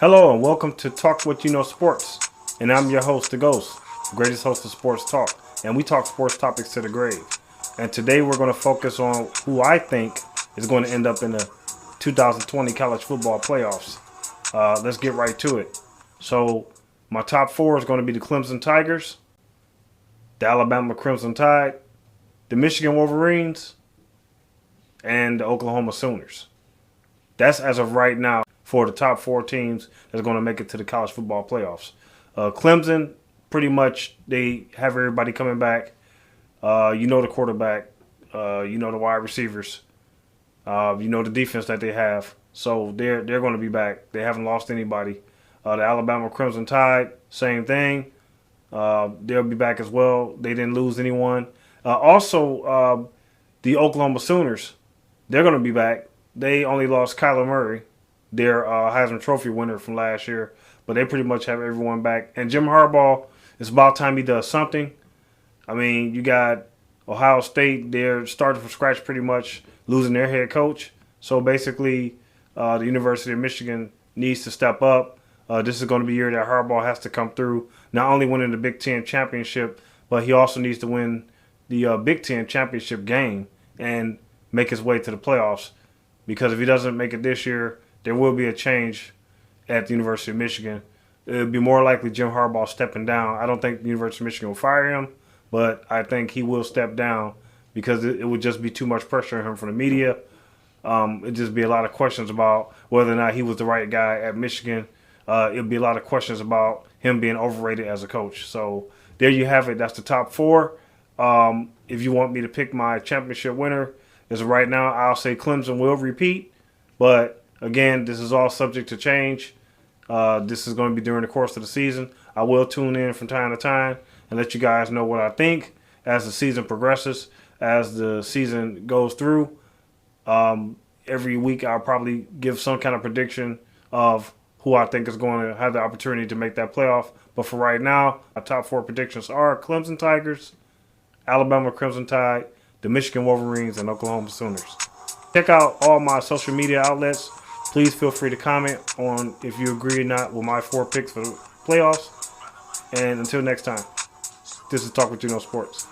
Hello and welcome to Talk What You Know Sports. And I'm your host, The Ghost, the greatest host of sports talk. And we talk sports topics to the grave. And today we're going to focus on who I think is going to end up in the 2020 college football playoffs. Let's get right to it. So my top four is going to be the Clemson Tigers, the Alabama Crimson Tide, the Michigan Wolverines, and the Oklahoma Sooners. That's as of right now for the top four teams that's going to make it to the college football playoffs. Clemson, pretty much, they have everybody coming back. The quarterback. The wide receivers. The defense that they have. So they're going to be back. They haven't lost anybody. The Alabama Crimson Tide, same thing. They'll be back as well. They didn't lose anyone. Also, the Oklahoma Sooners, they're going to be back. They only lost Kyler Murray, their Heisman Trophy winner from last year, but they pretty much have everyone back. And Jim Harbaugh, it's about time he does something. I mean, you got Ohio State, they're starting from scratch pretty much, losing their head coach. So basically, the University of Michigan needs to step up. This is going to be a year that Harbaugh has to come through, not only winning the Big Ten championship, but he also needs to win the Big Ten championship game and make his way to the playoffs. Because if he doesn't make it this year, there will be a change at the University of Michigan. It would be more likely Jim Harbaugh stepping down. I don't think the University of Michigan will fire him, but I think he will step down because it would just be too much pressure on him from the media. It'd just be a lot of questions about whether or not he was the right guy at Michigan. It'd be a lot of questions about him being overrated as a coach. So there you have it. That's the top four. If you want me to pick my championship winner, as of right now, I'll say Clemson will repeat. But, again, this is all subject to change. This is going to be during the course of the season. I will tune in from time to time and let you guys know what I think as the season progresses, as the season goes through. Every week I'll probably give some kind of prediction of who I think is going to have the opportunity to make that playoff. But for right now, my top four predictions are Clemson Tigers, Alabama Crimson Tide, the Michigan Wolverines, and Oklahoma Sooners. Check out all my social media outlets. Please feel free to comment on if you agree or not with my four picks for the playoffs. And until next time, this is Talk With You Know Sports.